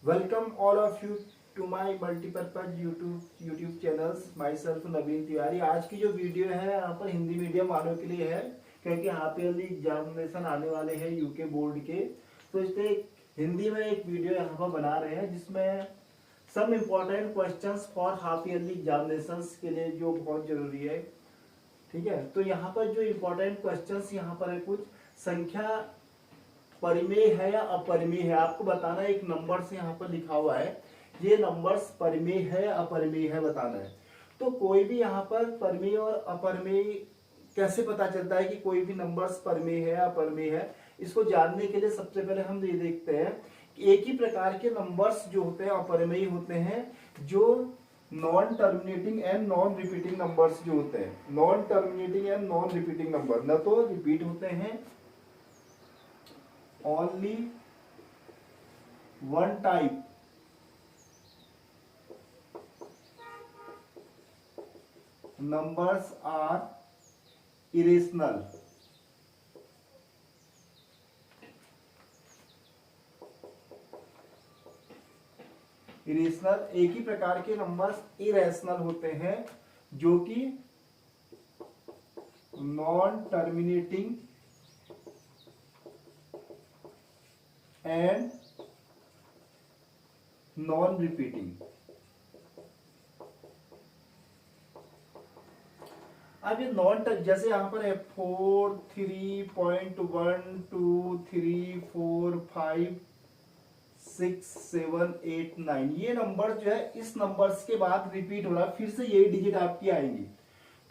Welcome all of you to my multipurpose YouTube channels. Myself नवीन तिवारी। आज की जो video है यहाँ पर हिंदी मीडियम वालों के लिए है, क्योंकि हाफ ईयरली एग्जामिनेशन आने वाले हैं यूके बोर्ड के। तो इसलिए हिंदी में एक वीडियो यहाँ पर बना रहे हैं जिसमें some important questions for half yearly examinations के लिए जो बहुत जरूरी है। ठीक है, तो यहाँ पर जो इम्पोर्टेंट क्वेश्चंस यहाँ पर है, कुछ संख्या परिमेय है या अपरिमेय है, आपको बताना है। एक नंबर से यहाँ पर लिखा हुआ है, ये नंबर्स परिमेय है या अपरिमेय है बताना है। तो कोई भी यहाँ पर परिमेय और अपरिमेय कैसे पता चलता है कि कोई भी नंबर्स परिमेय है या अपरिमेय है, इसको जानने के लिए सबसे पहले हम ये देखते हैं कि एक ही प्रकार के नंबर्स जो होते हैं अपरिमेय होते हैं, जो non terminating and non repeating numbers जो होते हैं। Non terminating and non repeating number न तो रिपीट होते हैं, only one type numbers are irrational। Irrational एक ही प्रकार के नंबर्स इरेशनल होते हैं जो कि non terminating and non repeating. अब ये नॉन टच, जैसे यहां पर है 4 3.1 2 3 4 5 6 7 8 9, ये नंबर जो है इस नंबर्स के बाद रिपीट हो रहा है, फिर से यही डिजिट आपकी आएंगी।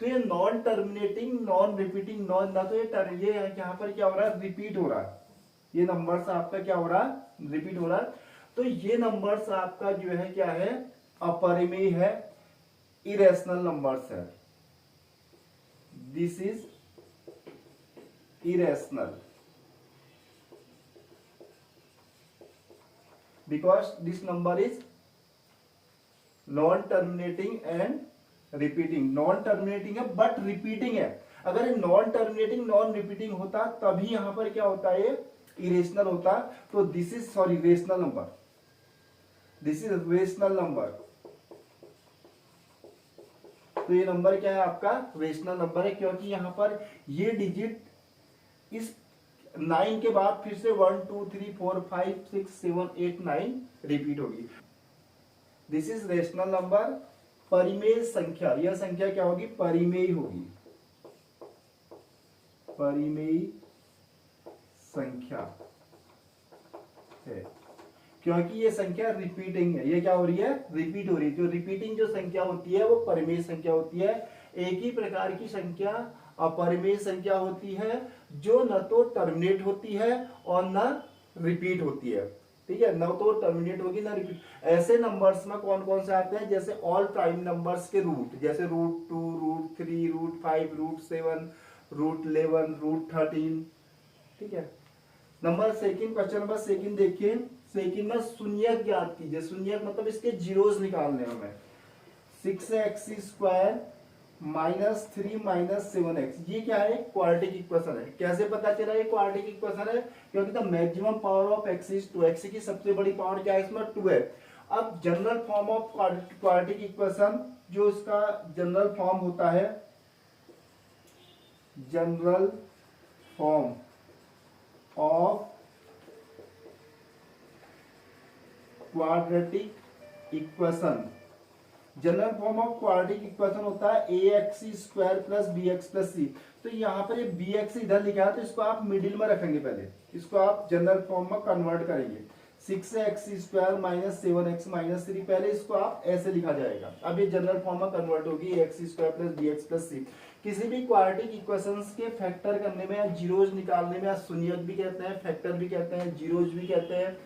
तो ये non terminating non repeating non, ना तो ये यहाँ पर क्या हो रहा है, रिपीट हो रहा है। ये नंबर्स आपका क्या हो रहा है, रिपीट हो रहा है। तो ये नंबर्स आपका जो है क्या है, अपरिमेय है, इरेशनल नंबर्स है। This is irrational because this number is non terminating and repeating. Non terminating है बट रिपीटिंग है। अगर ये नॉन टर्मिनेटिंग नॉन रिपीटिंग होता तभी यहां पर क्या होता है, इरेशनल होता। तो this is rational number, this is rational number. तो ये नंबर क्या है आपका, रेशनल नंबर है, क्योंकि यहां पर ये डिजिट इस 9 के बाद फिर से 1 2 3 4 5 6 7 8 9 रिपीट होगी। This is rational number. परिमेय संख्या, यह संख्या क्या होगी, परिमेय होगी, परिमेय संख्या है, क्योंकि ये संख्या रिपीटिंग है। ये क्या हो रही है, रिपीट हो रही है। जो रिपीटिंग जो संख्या होती है वो परिमेय संख्या होती है। एक ही प्रकार की संख्या अपरिमेय संख्या होती है, जो न तो टर्मिनेट होती है और न रिपीट होती है। ठीक है, न तो टर्मिनेट होगी ना रिपीट। ऐसे नंबर्स में कौन कौन से आते हैं, जैसे ऑल प्राइम नंबर्स के रूट, जैसे √2 √3 √5 √7 √11 √13। ठीक है, number second, question number second देखिए। सेकंड में शून्यक ज्ञात कीजिए। शून्यक मतलब इसके जीरोस निकालने हमें। 6x² -3 -7x, ये क्या है, क्वाड्रेटिक इक्वेशन है। कैसे पता चला ये क्वाड्रेटिक इक्वेशन है, क्योंकि the maximum power of x is 2, x की सबसे बड़ी पावर क्या है, इसमें 2 है। अब general form of quadratic equation, जो इसका जनरल फॉर्म होता है, general form of quadratic equation, general form of quadratic equation होता है ax² + bx + c। तो यहाँ पर ये bx इधर लिखा है, तो इसको आप मिडिल में रखेंगे, पहले इसको आप जनरल फॉर्म में कन्वर्ट करेंगे। 6x² -7x -3, पहले इसको आप ऐसे लिखा जाएगा। अब ये जनरल फॉर्म में कन्वर्ट होगी ax² + bx + c। किसी भी क्वाड्रेटिक इक्वेशंस के फैक्टर करने में या जीरोज निकालने में, या शून्यक भी कहते हैं, फैक्टर भी कहते हैं, जीरोज भी कहते हैं,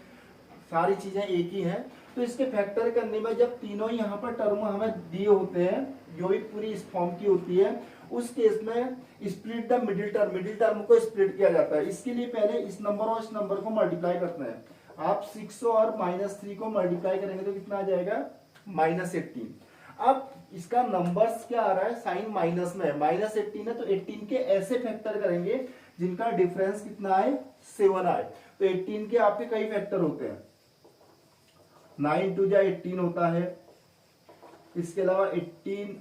सारी चीजें एक ही हैं। तो इसके फैक्टर करने में जब तीनों यहाँ पर टर्म हमें दिए होते हैं, जो भी पूरी इस फॉर्म की होती है, उस केस में split the middle term, middle term को स्प्लिट किया जाता है। इसके लिए पहले इस नंबर और इस नंबर को मल्टीप्लाई करना है। आप 6 और -3 को मल्टीप्लाई करेंगे तो कितना आ जाएगा, -18। अब इसका नंबर्स क्या आ रहा है, साइन माइनस में है, -18 है, तो 18 के ऐसे फैक्टर करेंगे जिनका डिफरेंस कितना है, 7 आए। तो 18 के आपके कई फैक्टर होते हैं। 9 टू जा 18 होता है। इसके अलावा 18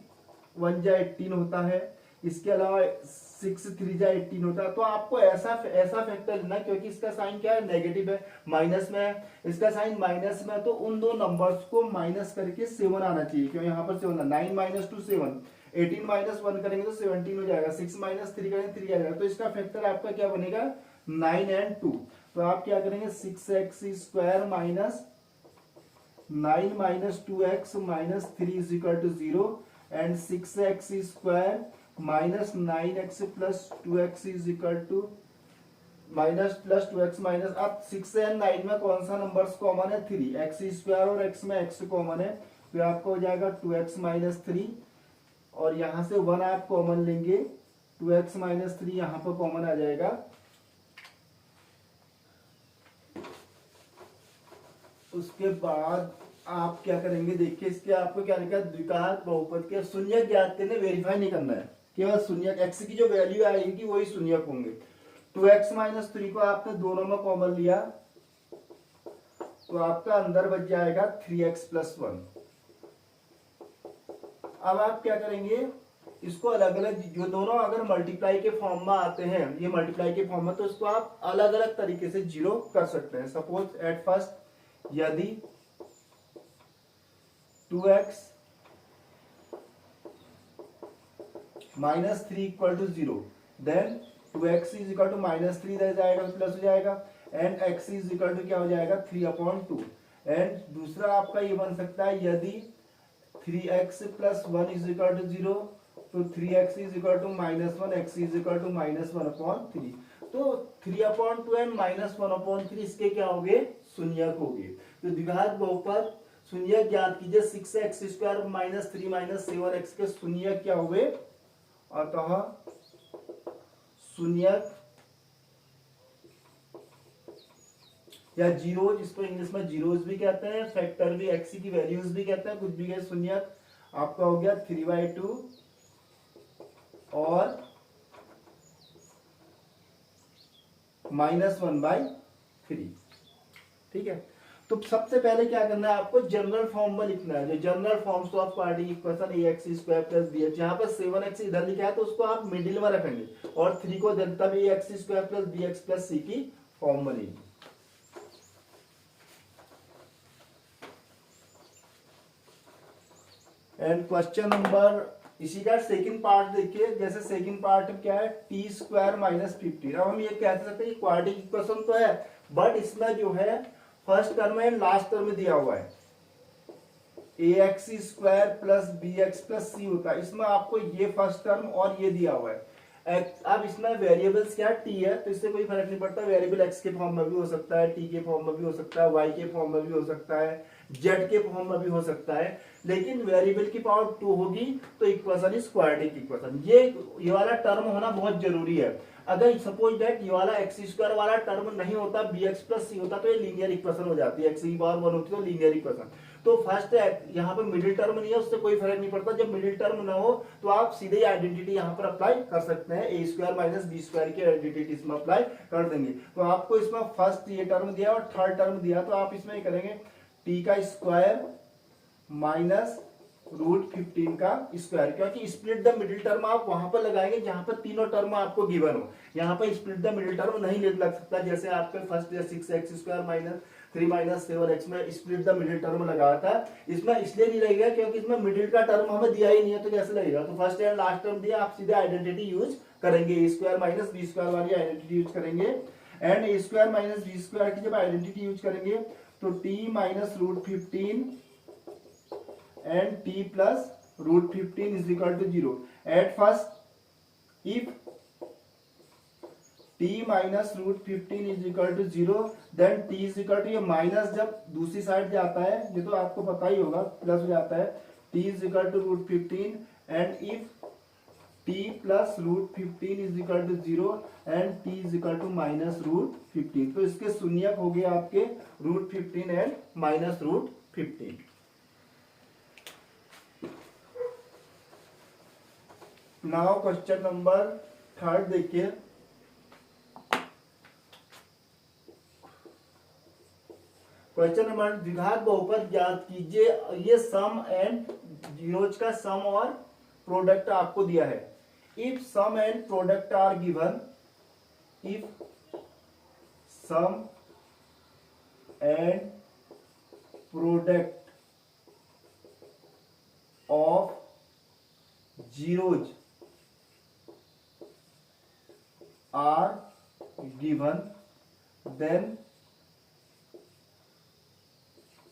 1 जा 18 होता है। इसके अलावा 6 3 जा 18 होता है। तो आपको ऐसा फैक्टर लेना, क्योंकि इसका साइन क्या है, नेगेटिव है, माइनस में है, इसका साइन माइनस में है, तो उन दो नंबर्स को माइनस करके 7 आना चाहिए। क्यों, यहाँ पर 7 9 माइनस 2 7, 18 माइनस 1 करेंगे तो 17 हो जाएगा, 6 माइनस 3 करेंगे 3 आ जाएगा। तो इसका फैक्टर आपका क्या बनेगा, 9 and 2। तो आप क्या करेंगे, 6x square minus 9 minus 2x minus 3 is equal to 0 and 6x square minus 9x plus 2x is equal to minus plus 2x minus. अब 6 एंड 9 में कौन सा नंबर कॉमन है, 3, x स्क्वायर और x में x कॉमन है, तो आपको हो जाएगा 2x माइनस 3 और यहां से 1 आप कॉमन लेंगे, 2x माइनस 3 यहां पर कॉमन आ जाएगा। उसके बाद आप क्या करेंगे, देखिए इसके आपको क्या लिखा है, द्विघात बहुपद के शून्यक ज्ञात करने, वेरीफाई नहीं करना है, केवल शून्यक x की जो वैल्यू आएगी वही शून्यक होंगे। 2x माइनस 3 को आपने दोनों में कॉमन लिया तो आपका अंदर बच जाएगा 3x प्लस 1। अब आप क्या करेंगे, इसको अलग अलग, जो दोनों अगर मल्टीप्लाई के फॉर्म में आते हैं, ये मल्टीप्लाई के फॉर्म में, तो इसको आप अलग अलग तरीके से जीरो कर सकते हैं। सपोज एट फर्स्ट, यदि 2x minus 3 equal to 0, then 2x is equal to minus 3 रह जाएगा, प्लस हो जाएगा, and x is equal to क्या हो जाएगा, 3/2। एंड दूसरा आपका ये बन सकता है, यदि 3x plus 1 is equal to 0, तो 3x is equal to minus 1, x is equal to minus 1/3। तो 3/2 एंड माइनस 1/3 इसके क्या हो गए, शून्यक हो गए। तो द्विघात बहुपद शून्यक ज्ञात कीजिए, 6x square minus 3 minus 7x के शून्यक क्या हुए, अतः शून्यक या जीरोज, इसको इंग्लिश में जीरोज भी कहते हैं, फैक्टर भी, एक्स की वैल्यूज भी कहते हैं, कुछ भी कहे, शून्यक आपका हो गया 3/2 और -1/3। ठीक है, तो सबसे पहले क्या करना है आपको, जनरल फॉर्म में लिखना है, जो general forms of quadratic equation ax square plus bx, यहाँ पर 7x इधर लिखा है तो उसको आप मिडिल में रखेंगे और 3 को तब ax square plus bx plus c की फॉर्म बनेगी। एंड क्वेश्चन नंबर, इसी का सेकंड पार्ट देखिए, जैसे सेकंड पार्ट क्या है, टी स्क्वायर माइनस 50। अब हम ये कह सकते हैं क्वाड्रेटिक इक्वेशन तो है, बट इसमें जो है फर्स्ट टर्म है, लास्ट टर्म में दिया हुआ है ax square plus bx plus c होता है, इसमें आपको ये फर्स्ट टर्म और ये दिया हुआ है। अब इसमें वेरिएबल्स क्या t है, तो इससे कोई फर्क नहीं पड़ता, वेरिएबल x के फॉर्म में भी हो सकता है, t के फॉर्म में भी हो सकता है, y के फॉर्म में भी हो सकता है, z के फॉर्म में भी हो सकता है, लेकिन वेरिएबल की पावर 2 होगी तो इक्वेशन इज क्वाड्रेटिक इक्वेशन। ये वाला टर्म होना बहुत जरूरी है। अगर सपोज दैट ये वाला एक्स स्क्वायर वाला टर्म नहीं होता, bx प्लस c होता, तो ये लीनियर इक्वेशन हो जाती है, x की पावर 1 होती है तो लीनियर इक्वेशन। तो फर्स्ट यहाँ पे मिडिल टर्म नहीं है, उससे कोई फर्क नहीं पड़ता, जब मिडिल टर्म ना हो तो आप सीधे आइडेंटिटी यहाँ पर अप्लाई कर सकते हैं, ए स्क्वायर माइनस बी स्क्वायर की आइडेंटिटी इसमें अप्लाई कर देंगे। तो आपको इसमें फर्स्ट ये टर्म दिया और थर्ड टर्म दिया, तो आप इसमें करेंगे टी का स्क्वायर माइनस √15 का स्क्वायर, क्योंकि स्प्लिट द मिडिल टर्म आप वहां पर लगाएंगे जहां पर तीनों टर्म आपको गिवन हो। यहाँ पर स्प्लिट द मिडिल टर्म नहीं लग सकता, जैसे आपके first 6x square minus 3 minus 7x में स्प्लिट द मिडिल टर्म लगाया था, इसमें इसलिए नहीं लगेगा क्योंकि इसमें मिडिल का टर्म हमें दिया ही नहीं है, तो कैसे लगेगा। तो फर्स्ट एंड लास्ट टर्म दिया, आप सीधे आइडेंटिटी यूज करेंगे, a square minus b square वाली आइडेंटिटी यूज करेंगे। And a square minus b square की जब आइडेंटिटी यूज करेंगे तो t minus √15 and t plus √15 is equal to 0. At first, if t minus √15 is equal to 0, then t is equal to, ये minus जब दूसरी side जाता है, ये तो आपको पता ही होगा, प्लस हो जाता है, t is equal to √15 and if t plus √15 is equal to 0 and t is equal to minus √15, तो इसके शून्यक हो गए आपके √15 and minus √15। Now question number third देखिए, क्वेश्चन नंबर द्विघात बहुपद ज्ञात कीजिए। ये सम एंड जीरोज का सम और प्रोडक्ट आपको दिया है। If sum and product are given, if sum and product of zeros are given, then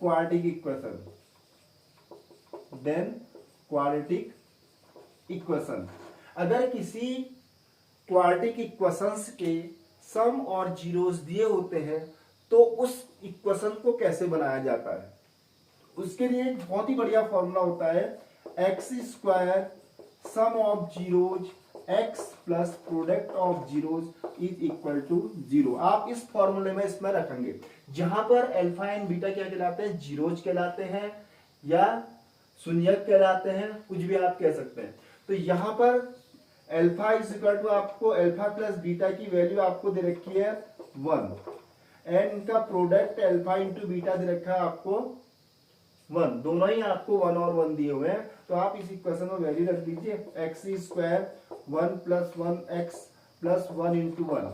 quadratic equation, then quadratic equation. अगर किसी क्वाड्रेटिक इक्वेशंस के सम और जीरोस दिए होते हैं तो उस इक्वेशन को कैसे बनाया जाता है, उसके लिए एक बहुत ही बढ़िया फॉर्मूला होता है, x square sum of zeros x plus product of zeros is equal to 0। आप इस फॉर्मूले में इसमें रखेंगे, जहां पर अल्फा एंड बीटा क्या कहलाते हैं, जीरोज कहलाते हैं या शून्यक कहलाते हैं, कुछ भी आप कह सकते हैं। तो यहां पर अल्फा इज इक्वल टू आपको अल्फा प्लस बीटा की वैल्यू आपको दे रखी है 1 एंड इनका प्रोडक्ट अल्फा इंटू बीटा दे रखा है आपको 1, दोनों ही आपको 1 और 1 दिए हुए हैं। तो आप इस इक्वेशन में वैल्यू रख दीजिए, x square 1 plus 1 x plus 1 into 1,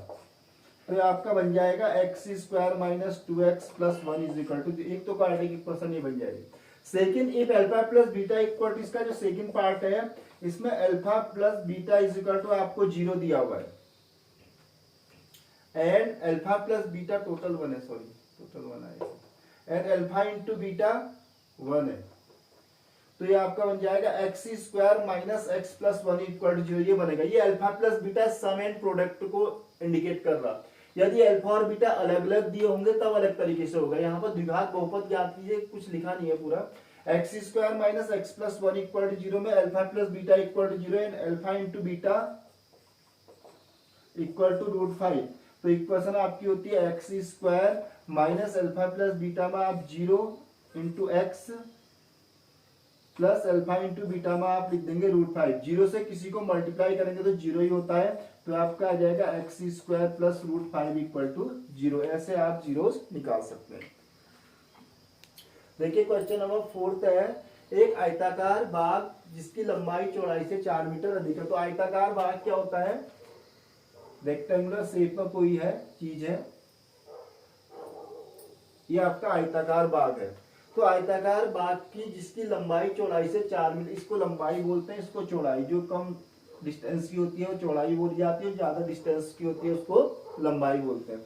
तो ये आपका बन जाएगा x square minus 2x plus 1 is equal to, एक तो क्वाड्रेटिक इक्वेशन ये बन जाएगी। Second, if alpha plus beta equal to, इसका जो सेकंड पार्ट है इसमें alpha plus beta is equal to आपको 0 दिया हुआ है and alpha plus beta total 1 है, सॉरी टोटल 1 आएगा एंड अल्फा इंटू बीटा 1 है। तो ये आपका बन जाएगा x square minus x plus 1 equal to 0, ये बनेगा। ये alpha plus beta sum and product को इंडिकेट कर रहा। यदि अल्फा और बीटा अलग अलग दिए होंगे तब अलग तरीके से होगा। यहाँ पर द्विघात बहुपद ज्ञात कीजिए, कुछ लिखा नहीं है पूरा। X square minus x plus 1 equal to 0 में alpha plus beta equal to 0 and alpha into beta equal to √5। तो इक्वेशन आपकी होती है x square minus alpha plus beta में आप 0 into x plus alpha into beta में आप लिख देंगे √5। 0 से किसी को मल्टीप्लाई करेंगे तो 0 ही होता है, तो आपका आ जाएगा x square plus √5 equal to 0। ऐसे आप जीरोस निकाल सकते हैं। देखिए क्वेश्चन नंबर 4 है, एक आयताकार बाग जिसकी लंबाई चौड़ाई से 4 मीटर अधिक है। तो आयताकार बाग क्या होता है, रेक्टेंगुलर शेप में कोई है चीज है, ये आपका आयताकार बाग है। तो आयताकार बाग की जिसकी लंबाई चौड़ाई से 4 मीटर, इसको लंबाई बोलते हैं, इसको चौड़ाई। जो कम डिस्टेंस की होती है वो चौड़ाई बोली जाती है, ज्यादा डिस्टेंस की होती है उसको लंबाई बोलते हैं।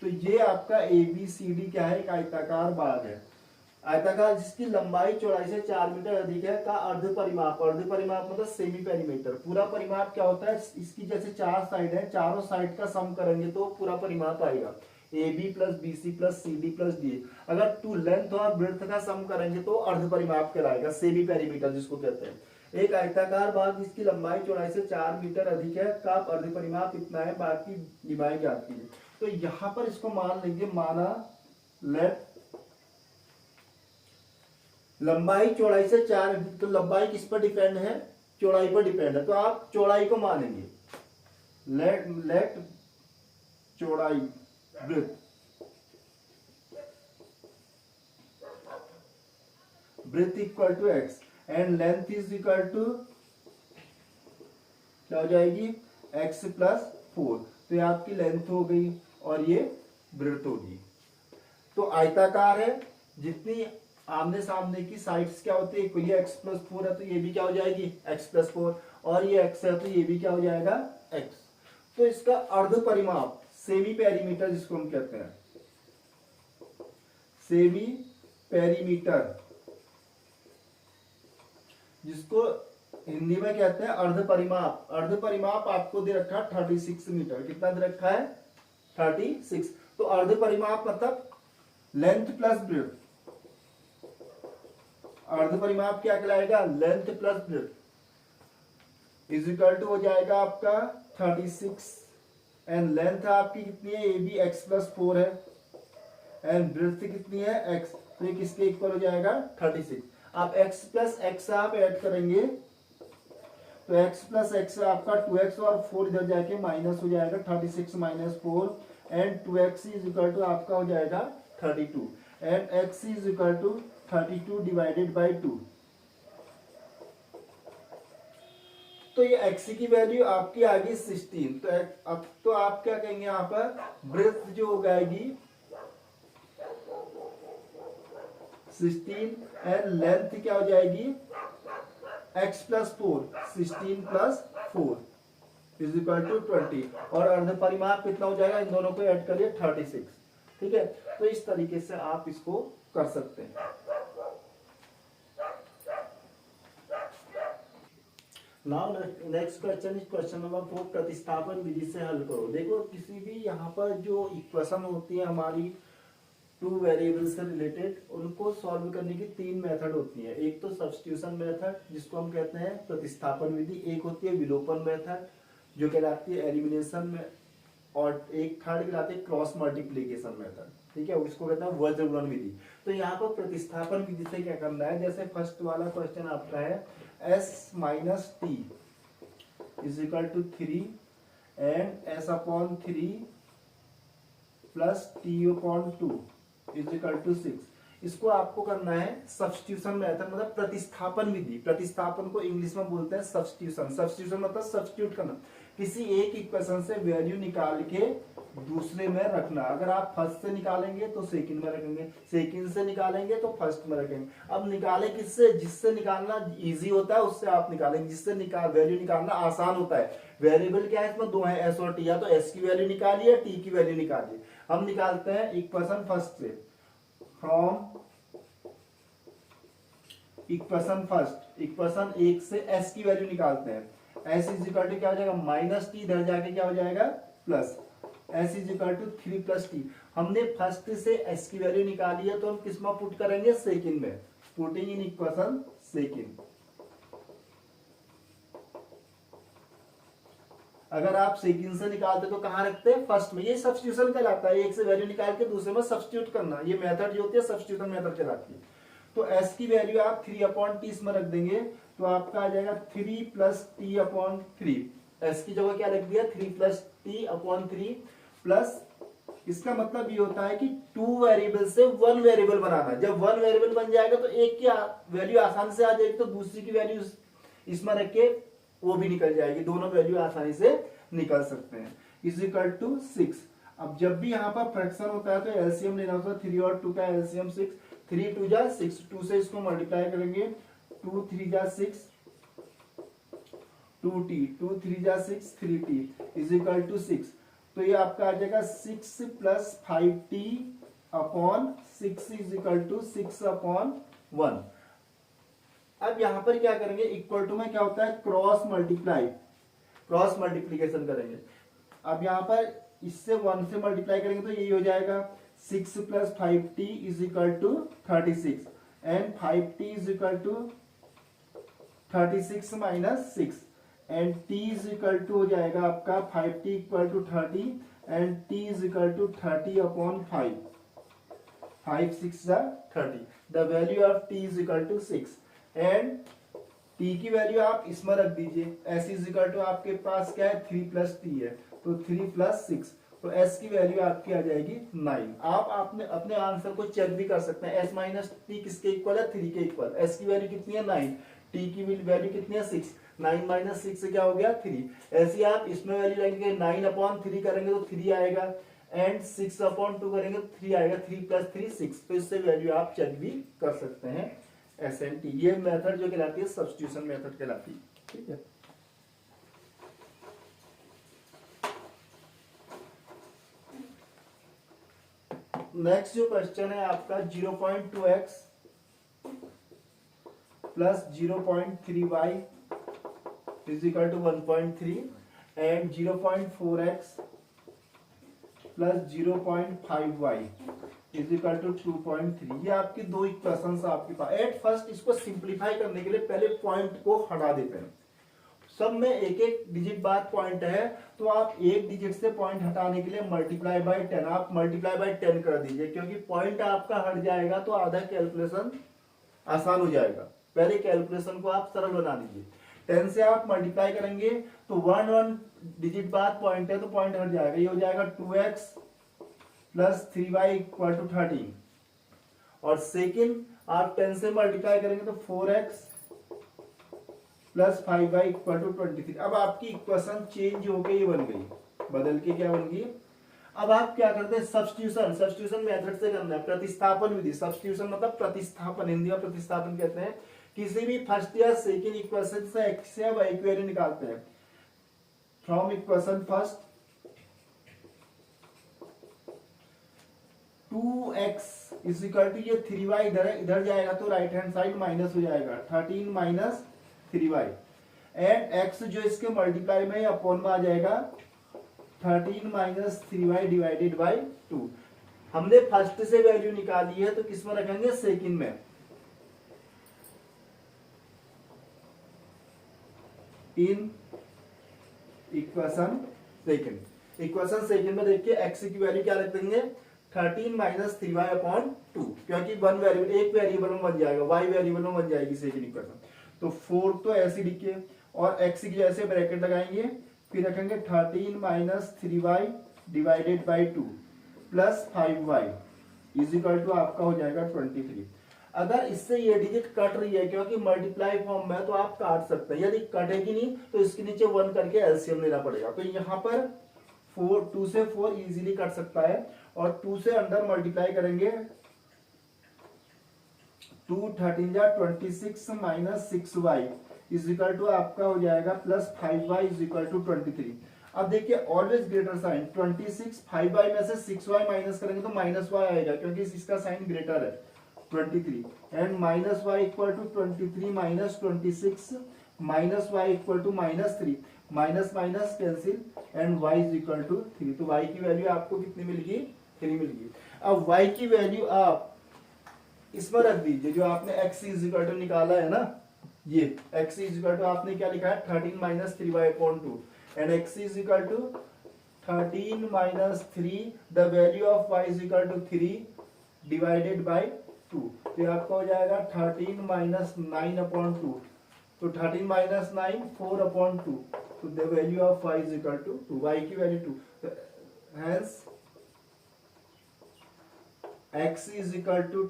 तो ये आपका ABCD क्या है, एक आयताकार बाग है। आयताकार जिसकी लंबाई चौड़ाई से 4 मीटर अधिक है का अर्ध परिमाप, अर्ध परिमाप मतलब सेमी पेरीमीटर। पूरा परिमाप क्या होता है, इसकी जैसे 4 साइड है, चारों साइड का सम करेंगे तो पूरा परिमाप आएगा, AB plus BC plus CD plus DA। अगर टू लेंथ और ब्रेड्थ का सम करेंगे तो अर्ध परिमाप कहलाएगा, सेमी पेरीमीटर जिसको कहते हैं। एक आयताकार बाग जिसकी लंबाई चौड़ाई से 4 मीटर अधिक है का अर्ध परिमाप इतना है, बाकी डिवाइड जाती है। तो यहाँ पर इसको मान लेंगे, माना लेट लंबाई चौड़ाई से 4, तो लंबाई किस पर डिपेंड है, चौड़ाई पर डिपेंड है, तो आप चौड़ाई को मानेंगे। लेट चौड़ाई breadth equal to x and length is equal to क्या हो जाएगी, एक्स प्लस 4। तो ये आपकी लेंथ हो गई और ये ब्रेथ होगी। तो आयताकार है, जितनी आमने सामने की साइड्स क्या होती है, ये x प्लस 4 है तो ये भी क्या हो जाएगी x प्लस 4, और ये x है तो ये भी क्या हो जाएगा x। तो इसका अर्ध परिमाप सेमी पेरीमीटर जिसको हम कहते हैं, सेमी पेरीमीटर जिसको हिंदी में कहते हैं अर्ध परिमाप। अर्ध परिमाप आपको दे रखा है 36 मीटर। कितना दे रखा है, 36। तो अर्ध परिमाप मतलब लेंथ प्लस ब्रेड्थ। अर्ध परिमाप क्या कहलाएगा, length plus breadth is equal to हो जाएगा आपका 36 एंड लेंथ आपकी कितनी है, AB x प्लस 4 है एंड ब्रेड्थ कितनी है x, तो ये किसके इक्वल हो जाएगा 36। आप x प्लस x आप ऐड करेंगे तो x प्लस x आपका 2x और 4 इधर जाके माइनस हो जाएगा, 36 minus 4 and 2x is equal to आपका हो जाएगा 32। And x is equal to 32 divided by 2। तो ये x की वैल्यू आपकी आ गई 16। तो अब तो आप क्या कहेंगे यहाँ पर ब्रेथ जो हो जाएगी 16 एंड लेंथ क्या हो जाएगी x plus 4, 16 plus 4 is equal to 20 और अर्ध परिमाप कितना हो जाएगा, इन दोनों को ऐड करिए 36। ठीक है, तो इस तरीके से आप इसको कर सकते हैं। Now next question is question number 4, प्रतिस्थापन विधि से हल करो। देखो किसी भी यहाँ पर जो इक्वेशन होती है हमारी टू वेरिएबल से रिलेटेड, उनको सॉल्व करने की 3 मेथड होती है। एक तो सब्स्टिट्यूशन मेथड जिसको हम कहते हैं प्रतिस्थापन विधि, एक होती है विलोपन मेथड जो कहलाती है एलिमिनेशन में, और एक थर्ड कहलाती है क्रॉस मल्टीप्लीकेशन मेथड। ठीक है, उसको कहते हैं वज्र गुणन विधि। तो यहाँ पर प्रतिस्थापन विधि से क्या करना है, जैसे फर्स्ट वाला क्वेश्चन आपका है s minus t is equal to 3 and s upon 3 plus t upon 2 is equal to 6। इसको आपको करना है सब्स्टिट्यूशन मेथड, मतलब प्रतिस्थापन विधि। प्रतिस्थापन को इंग्लिश में बोलते हैं सब्स्टिट्यूशन। सब्स्टिट्यूशन मतलब सब्स्टिट्यूट करना, किसी एक इक्वेशन से वैल्यू निकाल के दूसरे में रखना। अगर आप फर्स्ट से निकालेंगे तो सेकंड में रखेंगे, सेकंड से निकालेंगे तो फर्स्ट में रखेंगे। अब निकाले किससे, जिससे निकालना इजी होता है उससे आप निकालेंगे, जिससे वैल्यू निकालना आसान होता है। वेरिएबल क्या है इसमें, दो है एस और टी, या तो एस की वैल्यू निकालिए या टी की वैल्यू निकालिए। हम निकालते हैं इक्वेशन फर्स्ट से, फ्रॉम इक्वेशन फर्स्ट, इक्वेशन एक से s की वैल्यू निकालते हैं। s इज इक्वल टू क्या हो जाएगा माइनस टी, इधर जाके क्या हो जाएगा plus, s is equal to 3 plus t. हमने फर्स्ट से s की वैल्यू निकाली है तो हम किस में पुट करेंगे, सेकंड में, पुटिंग इन इक्वेशन सेकंड। अगर आप सेकंड से निकालते तो कहां रखते हैं, फर्स्ट में। ये सब्स्टिट्यूशन कहलाता है, एक से वैल्यू निकाल के दूसरे में सब्स्टिट्यूट करना। ये मेथड जो होती है सब्स्टिट्यूशन मेथड कहलाती है। तो s की वैल्यू आप 3 अपॉन टी इसमें रख देंगे तो आपका आ जाएगा 3 प्लस टी अपॉन 3। s की जगह क्या रख दिया 3 प्लस टी अपॉन 3 प्लस, इसका मतलब ये होता है कि 2 वेरिएबल से 1 वेरिएबल बनाना। जब 1 वेरिएबल बन जाएगा तो एक की वैल्यू आसानी से आ जाएगी, तो दूसरी की वैल्यू इसमें रख के वो भी निकल जाएगी, दोनों वैल्यू आसानी से निकल सकते हैं। Is equal to 6। अब जब भी यहाँ पर फ्रैक्शन होता है तो एलसीएम लेना होता है, 3 और 2 का एलसीएम 6, 3 2 जा 6, 2 से इसको मल्टीप्लाई करेंगे, 2 3 जा 6 2t, 2 3 जा 6 3t इज इक्वल टू 6। तो ये आपका आ जाएगा 6 plus 5t upon 6 is equal to 6 upon 1। अब यहां पर क्या करेंगे, इक्वल टू में क्या होता है क्रॉस मल्टीप्लाई, क्रॉस मल्टीप्लीकेशन करेंगे। अब यहां पर इससे 1 से मल्टीप्लाई करेंगे तो यही हो जाएगा 6 plus 5t is equal to 36 and 5t is equal to 36 minus 6 and t is equal to हो जाएगा आपका 5t equal to 30 and t is equal to 30 upon 5, 5 6 30। The value of t is equal to 6 and t की value आप इसमें रख दीजिए। s is equal to आपके पास क्या है 3 प्लस t है, तो 3 प्लस 6, तो s की वैल्यू आपकी आ जाएगी 9। आप आपने अपने आंसर को चेक भी कर सकते हैं, s माइनस टी किसके इक्वल है, 3 के इक्वल। s की वैल्यू कितनी है 9, t की वैल्यू कितनी है 6, 9 माइनस 6 से क्या हो गया 3। ऐसे आप इसमें वैल्यू लेंगे, 9 अपॉन 3 करेंगे तो 3 आएगा एंड 6 अपॉन 2 करेंगे तो 3 आएगा, 3 प्लस 3 6। तो इससे वैल्यू आप चेक भी कर सकते हैं SNT। ये मेथड जो कहलाती है सब्स्टिट्यूशन मेथड कहलाती है। ठीक है, नेक्स्ट जो क्वेश्चन है आपका 0.2x plus 0.3y is equal to 1.3 and 0.4x plus 0.5y is equal to 2.3। ये आपकी दो इक्वेशंस आपके पास। एट फर्स्ट इसको सिंप्लीफाई करने के लिए पहले पॉइंट को हटा देते हैं। सब में एक एक डिजिट बाद पॉइंट है, तो आप एक डिजिट से पॉइंट हटाने के लिए मल्टीप्लाई बाय 10, आप मल्टीप्लाई बाय 10 कर दीजिए, क्योंकि पॉइंट आपका हट जाएगा तो आधा कैलकुलेशन आसान हो जाएगा। पहले कैलकुलेशन को आप सरल बना दीजिए। 10 से आप मल्टीप्लाई करेंगे तो 1 डिजिट बाद पॉइंट है तो पॉइंट हट जाएगा। ये हो जाएगा 2x plus 3y equal to 13 और सेकंड आप 10 से मल्टीप्लाई करेंगे तो 4x plus 5y equal to 23। अब आपकी इक्वेशन चेंज होके ये बन गई, बदल के क्या बन गई। अब आप क्या करते हैं, सब्स्टिट्यूशन, सब्स्टिट्यूशन मेथड से करना है, प्रतिस्थापन विधि। सब्स्टिट्यूशन मतलब प्रतिस्थापन, हिंदी में प्रतिस्थापन कहते हैं। किसी भी फर्स्ट या सेकंड इक्वेशन से x या y की वैल्यू निकालते हैं। From equation first 2x is equal to, ये 3y इधर है, इधर जाएगा तो राइट हैंड साइड माइनस हो जाएगा, 13 माइनस 3y एंड x जो इसके मल्टीप्लाई में अपॉन में आ जाएगा 13 माइनस 3y डिवाइडेड बाई 2। हमने फर्स्ट से वैल्यू निकाली है तो किस में रखेंगे, सेकंड में। इन इक्वेशन सेकंड, इक्वेशन सेकंड में देखिए x की वैल्यू क्या रख देंगे, 13 माइनस 3y अपॉन 2, क्योंकि वन वेरिएबल एक वेरिएबल में बन जाएगा, y वेरिएबल में बन जाएगी सेकंड इक्वेशन। तो 4 तो ऐसे लिखिए और x की जैसे ब्रैकेट लगाएंगे, फिर रखेंगे 13 minus 3y divided by 2 plus 5y is equal to आपका हो जाएगा 23। अगर इससे ये डिजिट कट रही है, क्योंकि मल्टीप्लाई फॉर्म में तो आप काट सकते हैं, यदि कटेगी नहीं तो इसके नीचे 1 करके एलसीएम लेना पड़ेगा। तो यहाँ पर 2 से 4 इजीली कट सकता है और 2 से अंदर मल्टीप्लाई करेंगे, 2 13 जा 26 minus 6y is equal to आपका हो जाएगा plus 5y is equal to 23। अब देखिए ऑलवेज ग्रेटर साइन, 26 5y में से 6y माइनस करेंगे तो माइनस y आएगा, क्योंकि इसका साइन ग्रेटर है 23 and minus y equal to 23 minus 26 minus y equal to minus 3, minus minus cancel and y is equal to 3। तो y की वैल्यू आपको कितनी मिलेगी, 3 मिलेगी। अब y की वैल्यू आप इसमें रख दीजिए, जो आपने x इज इक्वल टू निकाला है ना, ये x इज इक्वल टू आपने क्या लिखा है 13 minus 3y upon 2 and x is equal to 13 minus 3, the value of y is equal to 3 divided by 2। तो आपका हो जाएगा 13 माइनस 9 अपॉन 2, तो 13 माइनस 9 4 अपॉन 2, तो the value of y is equal to 2, y की value 2। Hence x is equal to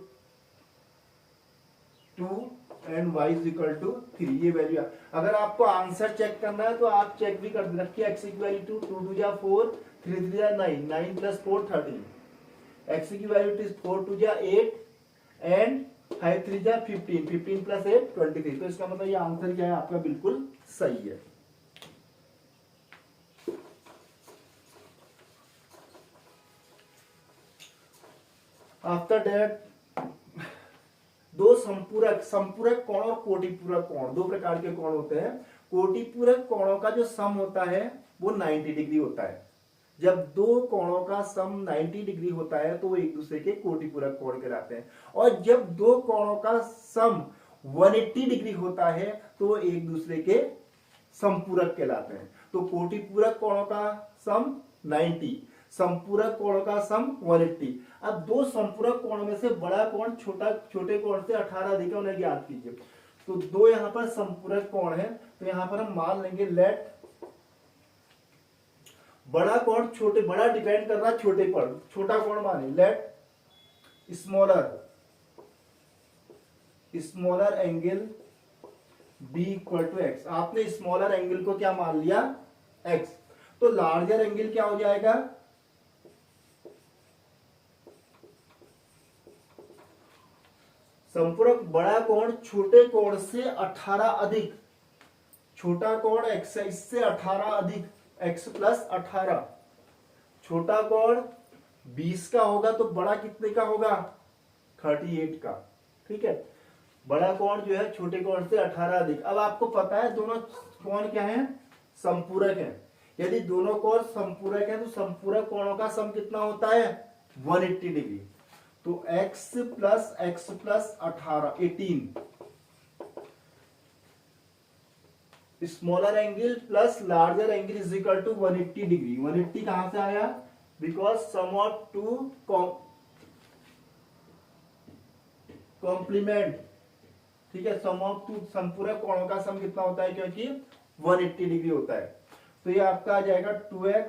2 and y is equal to 3, ये value. अगर आपको आंसर चेक करना है तो आप चेक भी कर रखिए, x की वैल्यू 2 2 जा 4 3 3 जा 9 9 प्लस 4 13, x की वैल्यू 4 2 जा 8 एंड 5 3 जा 15 15 प्लस 8 23। तो इसका मतलब ये आंसर क्या है आपका, बिल्कुल सही है। आफ्टर दैट दो संपूरक, संपूरक कोण और कोटिपूरक कोण, दो प्रकार के कोण होते हैं। कोटिपूरक कोणों का जो सम होता है वो 90 डिग्री होता है। जब दो कोणों का सम 90 डिग्री होता है तो वो एक दूसरे के कोटिपूरक कोण कहलाते हैं, और जब दो कोणों का सम 180 डिग्री होता है तो वो एक दूसरे के संपूरक कहलाते हैं। तो कोटिपूरक कोणों का सम 90, संपूरक कोणों का सम 180। अब दो संपूरक कोण में से बड़ा कोण छोटे कोण से 18 अधिक है, उन्हें ज्ञात कीजिए। तो दो यहाँ पर संपूरक कोण है, तो यहाँ पर हम मान लेंगे लेट बड़ा कोण छोटे, बड़ा डिपेंड कर रहा है छोटे पर, छोटा कोण माने let smaller angle be equal to x. आपने स्मॉलर एंगल को क्या मान लिया, एक्स, तो लार्जर एंगल क्या हो जाएगा, संपूरक बड़ा कोण छोटे कोण से 18 अधिक, छोटा कोण x है, इससे 18 अधिक, x प्लस 18, छोटा कोण 20 का होगा तो बड़ा कितने का होगा, 38 का। ठीक है, बड़ा कोण जो है छोटे कोण से 18 अधिक। अब आपको पता है दोनों कोण क्या है, संपूरक है। यदि दोनों कोण संपूरक है तो संपूरक कोणों का सम कितना होता है, 180 डिग्री। तो x plus 18 18, smaller angle plus larger angle is equal to 180 degree. 180 कहां से आया, because sum of two complement. ठीक है, सम ऑफ टू संपूरक कोणों का सम कितना होता है, क्योंकि 180 डिग्री होता है। तो ये आपका आ जाएगा 2x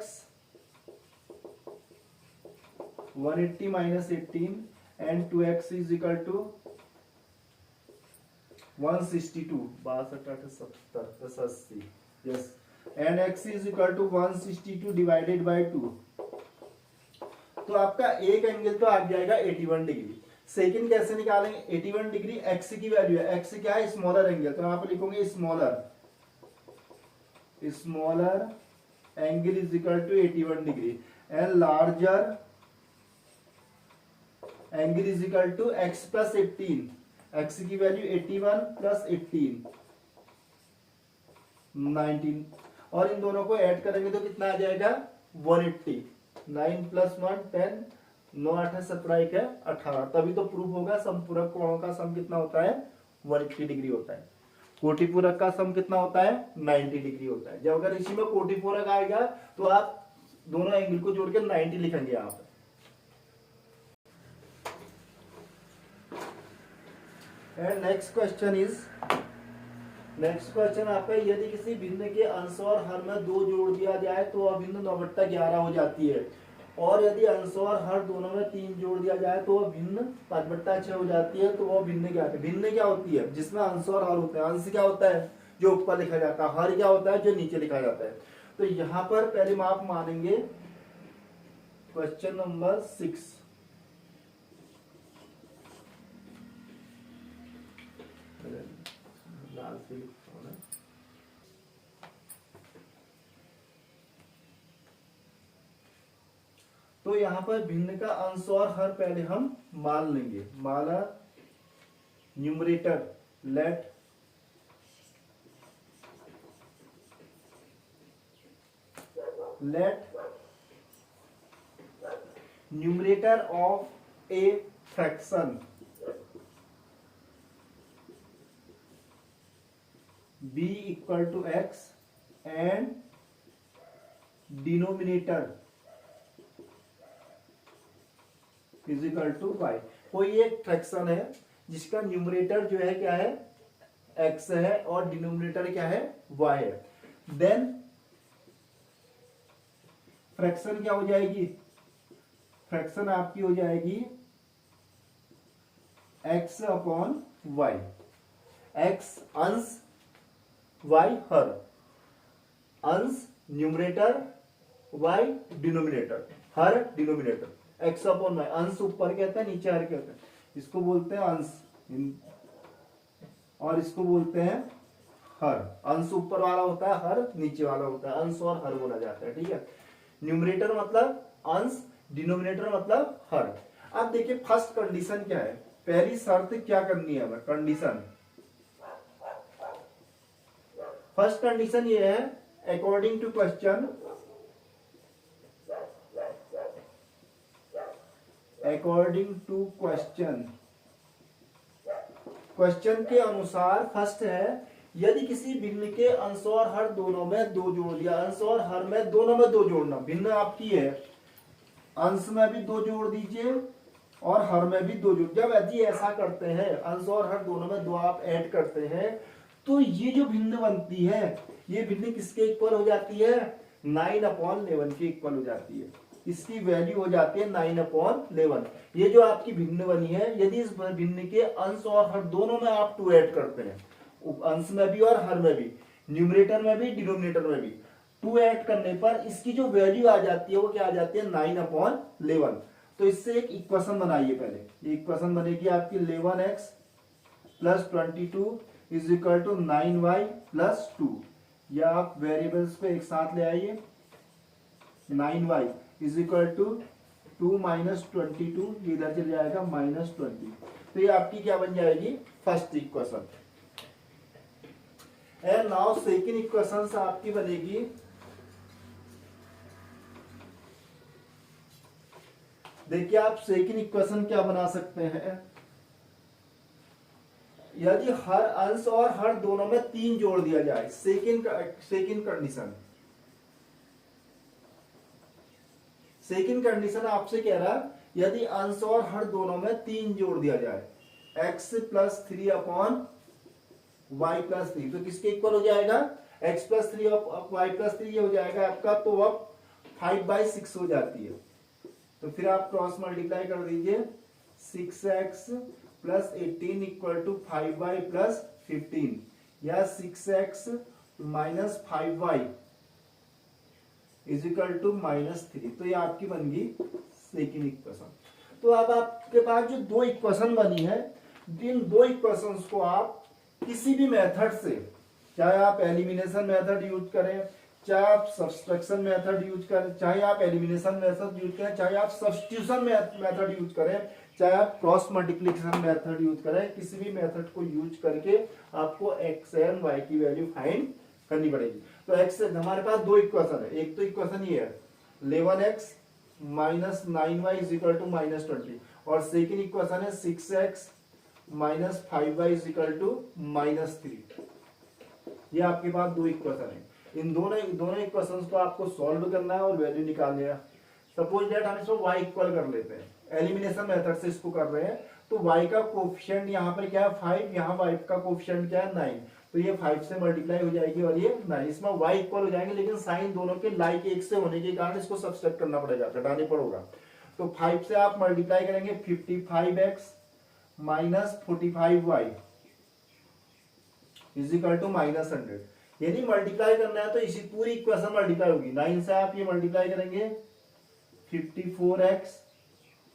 180 minus 18 and 2x is equal to 162, 62 8 70 80, yes, and x is equal to 162 divided by 2, तो आपका एक एंगल तो आ जाएगा 81 डिग्री। सेकंड कैसे निकालेंगे? 81 डिग्री x की वैल्यू है, x क्या है? स्मॉलर एंगल, तो यहाँ पे लिखोगे smaller angle is equal to 81 degree and larger angle is equal to x plus 18, x की वैल्यू 81 प्लस 18 19, और इन दोनों को ऐड करेंगे तो कितना आ जाएगा 180, 9 प्लस 1 10, 9 8 17 1 18, तभी तो प्रूफ होगा समपूरक कोणों का सम कितना होता है 180 डिग्री होता है। कोटिपूरक का सम कितना होता है 90 डिग्री होता है। जब अगर इसी में कोटिपूरक आएगा तो आप दोनों एंगल को जोड़ के 90 लिखेंगे यहाँ पे। एंड नेक्स्ट क्वेश्चन आपका, यदि किसी भिन्न के अंश और हर में 2 जोड़ दिया जाए तो वह भिन्न 9/11 हो जाती है, और यदि अंश और हर दोनों में 3 जोड़ दिया जाए तो वह भिन्न 5/6 हो जाती है, तो वह भिन्न क्या होती है? भिन्न क्या होती है? जिसमें अंश और हर होते हैं। अंश क्या होता है? जो ऊपर लिखा जाता है। हर क्या होता है? जो नीचे लिखा जाता है। तो यहाँ पर पहले माप मानेंगे क्वेश्चन नंबर 6। तो यहाँ पर भिन्न का अंश और हर पहले हम मान लेंगे। माना numerator let numerator of a fraction b equal to x and denominator is equal to y। कोई एक फ्रैक्शन है जिसका न्यूमरेटर जो है क्या है x है और डिनोमिनेटर क्या है y है, देन फ्रैक्शन क्या हो जाएगी? फ्रैक्शन आपकी हो जाएगी x अपॉन y, x अंश y हर, अंश न्यूमरेटर y डिनोमिनेटर, हर डिनोमिनेटर, x अपॉन y। अंश ऊपर कहते हैं, नीचे हर कहते हैं। इसको बोलते हैं अंश और इसको बोलते हैं हर। अंश ऊपर वाला होता है, हर नीचे वाला होता है, अंश और हर बोला जाता है। ठीक है, न्यूमरेटर मतलब अंश, डिनोमिनेटर मतलब हर। अब देखिए फर्स्ट कंडीशन क्या है, पहली शर्त क्या करनी है हमें? कंडीशन, फर्स्ट कंडीशन ये है अकॉर्डिंग टू क्वेश्चन, क्वेश्चन के अनुसार फर्स्ट है, यदि किसी भिन्न के अंश और हर दोनों में 2 जोड़ दिया, अंश और हर में दोनों में 2 जोड़ना, भिन्न आपकी है, अंश में भी 2 जोड़ दीजिए और हर में भी 2 जोड़। जब यदि ऐसा करते हैं, अंश और हर दोनों में 2 आप ऐड करते हैं, तो ये जो भिन्न बनती है, ये भिन्न किसके इक्वल हो जाती है? 9/11 के इक्वल हो जाती है। इसकी वैल्यू हो जाती है 9/11। ये जो आपकी भिन्न बनी है, यदि इस भिन्न के अंश और हर दोनों में आप 2 ऐड करते हैं, अंश में भी और हर में भी, न्यूमरेटर में भी डिनोमिनेटर में भी 2 ऐड करने पर इसकी जो वैल्यू आ जाती है वो क्या आ जाती है? 9/11। तो इससे एक इक्वेशन बनाइए पहले। ये इक्वेशन बनेगी आपकी 11x plus 22 is equal to 9y plus 2, या आप वेरिएबल्स को एक साथ ले आइए। 9y is equal to 2 minus 22, ये इधर चल जाएगा -20। तो ये आपकी क्या बन जाएगी? First equation. And now second equation आपकी बनेगी, देखिए आप सेकंड इक्वेशन क्या बना सकते हैं, यदि हर अंश और हर दोनों में 3 जोड़ दिया जाए, सेकंड कंडीशन। सेकंड कंडीशन आपसे कह रहा है, यदि अंश और हर दोनों में 3 जोड़ दिया जाए, x plus 3 upon y plus 3, तो किसके इक्वल हो जाएगा? x प्लस 3 y प्लस 3 ये हो जाएगा आपका, तो अब 5/6 हो जाती है। तो फिर आप क्रॉस मल्टीप्लाई कर दीजिए, 6x plus 18 equal to 5y plus 15 या 6x minus 5y is equal to -3। तो ये आपकी बन गई सेकेंड इक्वेशन। तो अब आपके पास जो दो इक्वेशन बनी है, इन दो इक्वेशंस को आप किसी भी मेथड से, चाहे आप एलिमिनेशन मेथड यूज करें, चाहे आप सब्सट्रैक्शन मेथड यूज करें, चाहे आप एलिमिनेशन मेथड यूज करें, चाहे आप सब्स्टिट्यूशन मेथड यूज करें, चाहे आप क्रॉस मल्टीप्लिकेशन मेथड यूज करें, किसी भी मेथड को यूज करके आपको x एंड y की वैल्यू फाइंड करनी पड़ेगी। तो x हमारे पास दो इक्वेशन है, एक तो इक्वेशन ये है 11x minus 9y is equal to -20 और सेकेंड इक्वेशन है 6x minus 5y is equal to -3। ये आपके पास दो इक्वेशन है। इन दोनों इक्वेशंस को आपको सॉल्व करना है और वैल्यू निकालनी है। सपोज दैट हम इसको y इक्वल कर लेते हैं, एलिमिनेशन मेथड से इसको कर रहे हैं, तो y का कोफिशिएंट यहाँ पर क्या है 5, यहाँ y का कोफिशिएंट क्या है 9, तो ये 5 से मल्टीप्लाई हो जाएगी और ये 9, इसमें y इक्वल हो जाएंगे, लेकिन साइन दोनों के लाइक एक से होने के कारण इसको सब्सट्रैक्ट करना पड़ेगा, घटाने पड़ेगा। तो 5 से आप मल्टीप्लाई करेंगे 55x minus 45y is equal to -100। यदि मल्टीप्लाई करना है तो इसी पूरी इक्वेशन मल्टीप्लाई होगी। 9 से आप ये मल्टीप्लाई करेंगे 54x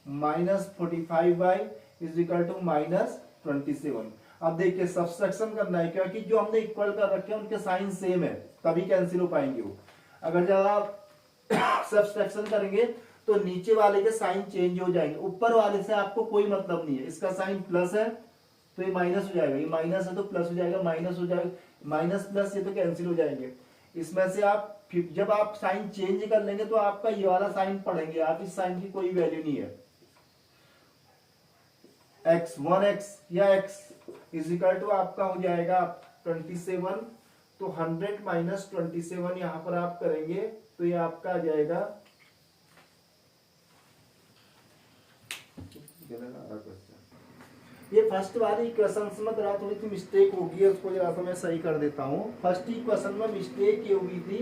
minus 45y is equal to -27। अब देखिए सब्सट्रैक्शन करना है, क्योंकि जो हमने इक्वल कर रखे हैं उनके साइन सेम है, तभी कैंसिल हो पाएंगे वो। अगर जब आप सब्सट्रैक्शन करेंगे तो नीचे वाले के साइन चेंज हो जाएंगे, ऊपर वाले से आपको कोई मतलब नहीं है। इसका साइन प्लस है तो ये माइनस हो जाएगा, ये माइनस है तो प्लस हो जाएगा, माइनस हो जाएगा, माइनस प्लस ये तो कैंसिल हो जाएंगे। इसमें से आप जब आप साइन चेंज कर लेंगे तो आपका ये वाला साइन पढ़ेंगे आप, इस साइन की कोई वैल्यू नहीं है। x 1x या x इज इक्वल टू आपका हो जाएगा 27, तो 100 माइनस 27 यहां पर आप करेंगे तो ये आपका आ जाएगा ये फर्स्ट वाली इक्वेशन में जरा थोड़ी सी मिस्टेक होगी है, उसको जरा सा मैं सही कर देता हूँ। फर्स्ट इक्वेशन में मिस्टेक ये हुई थी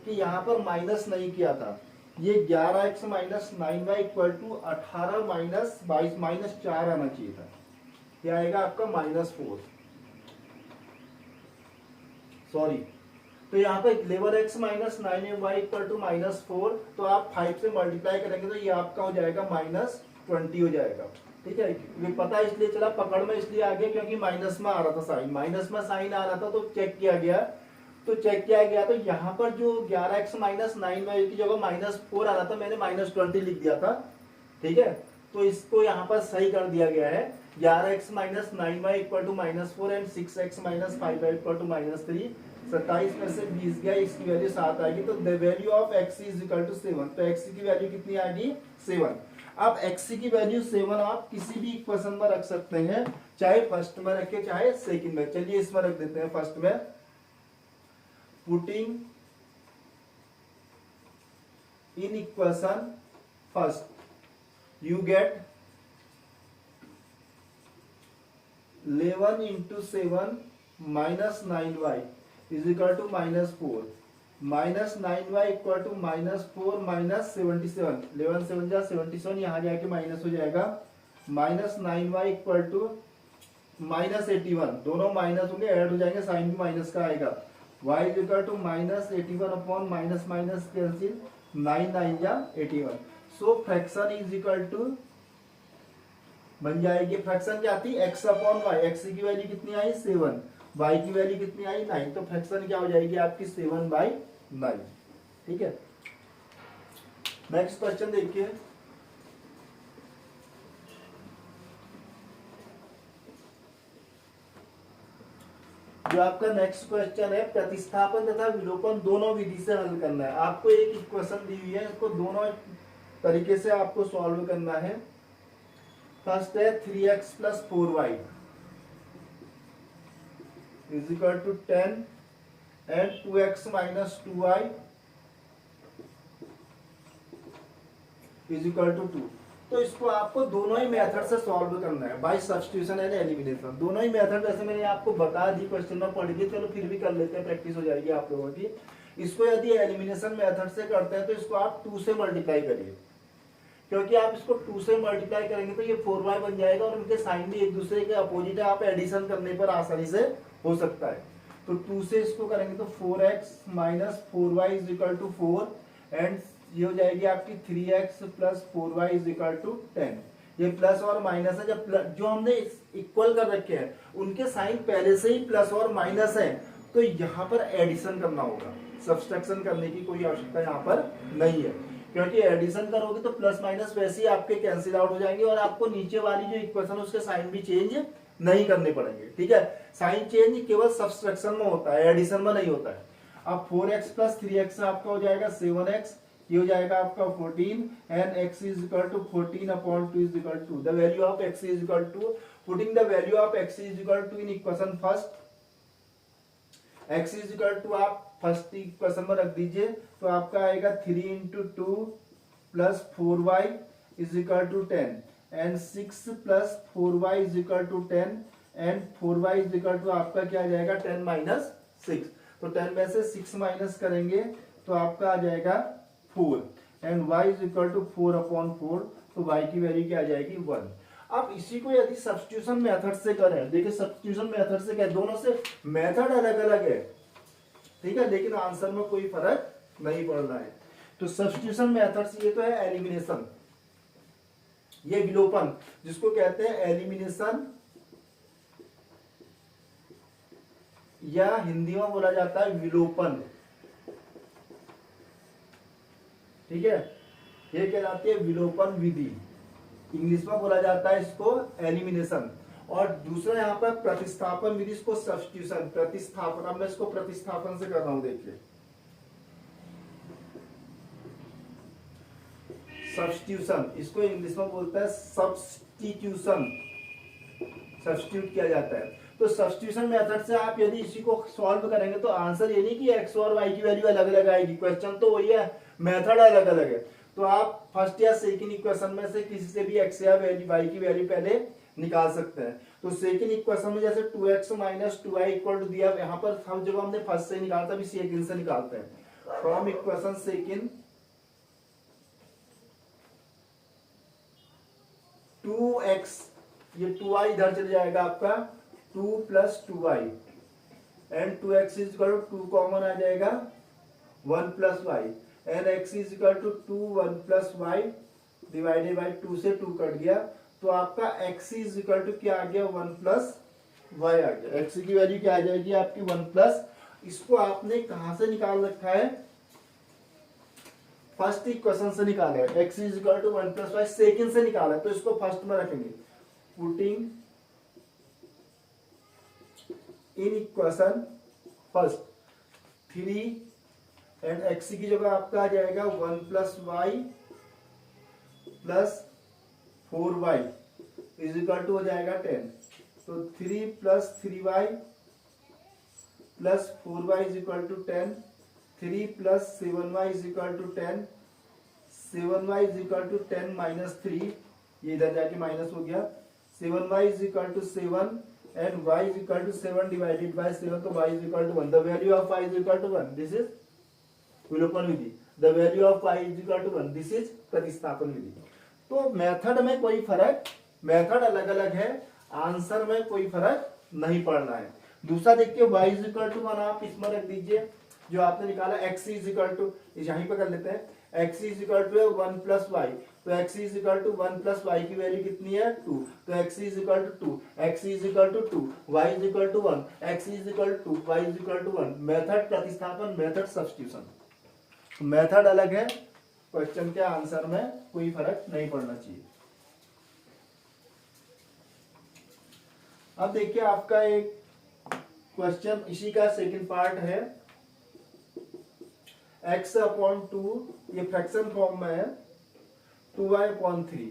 कि यहाँ पर माइनस नहीं किया था। ये 11x minus 9y equal to 18 minus 22 minus 4 आना चाहिए था, ये आएगा आपका -4, सॉरी। तो यहाँ पे 11x minus 9y equal to -4, तो आप 5 से मल्टीप्लाई करेंगे तो ये आपका हो जाएगा -20 हो जाएगा। ठीक है, ये पता इसलिए चला, पकड़ में इसलिए आ गया क्योंकि माइनस में आ रहा था साइन, माइनस में साइन आ रहा था तो चेक किया गया, तो यहाँ पर जो 11x माइनस 9y की जगह -4 आ रहा था, मैंने -20 लिख दिया था। ठीक है, तो इसको यहाँ पर सही कर दिया गया है। 11x minus 9y equal to -4 and 6x minus 5y equal to -3। 27 में से 20 गया, इसकी वैल्यू 7 आएगी, तो the value of x is equal to 7। तो x की वैल्यू कितनी आएगी 7। अब x की वैल्यू 7 आप किसी भी इक्वेशन में रख सकते हैं, चाहे फर्स्ट में रखे चाहे सेकंड में। चलिए इसमें रख देते हैं फर्स्ट में। Putting in equation first you get 11 into 7 minus 9y is equal to -4, minus 9y equal to -4 minus 77, 11 7 जा 77, यहाँ जाके माइनस हो जाएगा, minus 9y equal to -81, दोनों माइनस होंगे, ऐड हो जाएंगे, साइन भी माइनस का आएगा। y is equal to -81 upon minus minus cancel, 9 9 जा 81। सो फ्रैक्शन इज इक्वल टू बन जाएगी, फ्रैक्शन क्या आती है x अपॉन वाई। x की वैल्यू कितनी आई 7, y की वैल्यू कितनी आई 9, तो फ्रैक्शन क्या हो जाएगी आपकी 7/9। ठीक है, नेक्स्ट क्वेश्चन देखिए। जो आपका नेक्स्ट क्वेश्चन है, प्रतिस्थापन तथा विलोपन दोनों विधि से हल करना है। आपको एक इक्वेशन दी हुई है, इसको दोनों तरीके से आपको सॉल्व करना है। फर्स्ट है 3x plus 4y is equal to 10 and 2x minus 2y is equal to 2। तो इसको आपको दोनों ही मेथड से सॉल्व करना है, बाय सब्स्टिट्यूशन एंड एलिमिनेशन। दोनों ही मेथड वैसे मैंने आपको बता दी, क्वेश्चन में पढ़ गई, चलो फिर भी कर लेते हैं, प्रैक्टिस हो जाएगी आप लोगों की। इसको यदि एलिमिनेशन मेथड से करते हैं तो इसको आप 2 से मल्टीप्लाई करिए, क्योंकि आप इसको 2 से मल्टीप्लाई करेंगे तो ये 4y बन जाएगा और उनके साइन भी एक दूसरे के अपोजिट है, आप एडिशन करने पर आसानी से हो सकता है। तो 2 से इसको करेंगे तो 4x minus 4y is equal to 4 and ये हो जाएगी आपकी 3x plus 4y is equal to 10। ये प्लस और माइनस है, जब जो हमने इक्वल कर रखे हैं उनके साइन पहले से ही प्लस और माइनस है, तो यहाँ पर एडिशन करना होगा, सब्सट्रैक्शन करने की कोई आवश्यकता यहाँ पर नहीं है, क्योंकि एडिशन करोगे तो प्लस माइनस वैसे ही आपके कैंसिल आउट हो जाएंगे और आपको नीचे वाली जो इक्वेशन है उसके साइन भी चेंज नहीं करने पड़ेंगे। ठीक है, साइन चेंज केवल सब्सट्रैक्शन में होता है, एडिशन में नहीं होता है। अब 4x प्लस 3x आपका हो जाएगा 7x, ये हो जाएगा आपका 14 and x is equal to 14 upon 2 is equal to the value of x is equal to, putting the value of x is equal to in equation first, x is equal to आप first equation में रख दीजिए तो आपका आएगा 3 into 2 plus 4y is equal to 10 and 6 plus 4y is equal to 10 and 4y is equal to आपका क्या आ जाएगा 10 माइनस 6। तो 10 में से 6 माइनस करेंगे तो आपका आ जाएगा 4 and y is equal to 4 upon 4, तो y की वैल्यू क्या आ जाएगी 1। अब इसी को यदि सब्स्टिट्यूशन मेथड से करें, देखिए सब्स्टिट्यूशन मेथड से क्या, दोनों से मेथड अलग अलग है, ठीक है, लेकिन आंसर में कोई फर्क नहीं पड़ रहा है। तो सब्स्टिट्यूशन मेथड से ये तो है एलिमिनेशन, ये विलोपन जिसको कहते हैं एलिमिनेशन या हिंदी में बोला जाता है विलोपन। ठीक है, ये कहलाती है विलोपन विधि, इंग्लिश में बोला जाता है इसको एलिमिनेशन। और दूसरा यहाँ पर प्रतिस्थापन विधि, इसको सब्स्टिट्यूशन, प्रतिस्थापन। अब मैं इसको प्रतिस्थापन से कर रहा हूं, देखिए सब्स्टिट्यूशन, इसको इंग्लिश में बोलता है सब्स्टिट्यूशन, सब्स्टिट्यूट किया जाता है। तो सब्स्टिट्यूशन मेथड से आप यदि इसी को सॉल्व करेंगे तो आंसर ये नहीं कि x और y की वैल्यू अलग अलग आएगी, क्वेश्चन तो वही है, मेथड अलग अलग है। तो आप फर्स्ट या सेकंड इक्वेशन में से किसी से भी x या y की वैल्यू पहले निकाल सकते हैं। तो सेकंड इक्वेशन में जैसे 2x minus 2y equal to दिया, यहाँ पर हम जब हमने फर्स्ट से निकाला था, अभी सेकंड से निकालते हैं। फ्रॉम इक्वेशन सेकंड 2x, ये 2y इधर चले जाएगा आपका, 2 plus 2y and 2x is equal to 2 common आ जाएगा 1 plus y and x is equal to 2 1 plus y divided by 2 से 2 कट गया, तो आपका x इज इक्वल टू क्या आ गया 1 प्लस y आ गया। x की वैल्यू क्या आ जाएगी आपकी 1 प्लस, इसको आपने कहां से निकाल रखा है, फर्स्ट इक्वेशन से निकाला है, x is equal to 1 plus y second से निकाला है, तो इसको फर्स्ट में रखेंगे, putting in equation first 3 and x की जगह आपका आ जाएगा 1 plus y plus 4y is equal to हो जाएगा 10, तो 3 plus 3y plus 4y is equal to 10, 3 plus 7y is equal to 10, 7y is equal to 10 minus 3, ये इधर जाके माइनस हो गया, 7y is equal to 7 and y is equal to 7 divided by 7, तो y is equal to 1, the value of y is equal to 1, this is विलोपन विधि, the value of y is equal to 1, this is प्रतिस्थापन विधि। तो method में कोई फर्क, method अलग अलग है, आंसर में कोई फर्क नहीं पड़ना है। दूसरा देखिए y इज इक्वल टू 1 आप इसमें रख दीजिए, जो आपने निकाला x इज इक्वल टू, यहीं पे कर लेते हैं, x is equal to 1 plus y, तो x is equal to 1 plus y की वैल्यू कितनी है 2, तो x is equal to 2, x is equal to 2, y is equal to 1, x is equal to 2, y is equal to 1। Method प्रतिस्थापन, method substitution, method अलग है, question के answer में कोई फर्क नहीं पड़ना चाहिए। अब देखिए आपका एक क्वेश्चन इसी का सेकंड पार्ट है, x अपॉन 2, ये फ्रैक्शन फॉर्म में है, 2y upon 3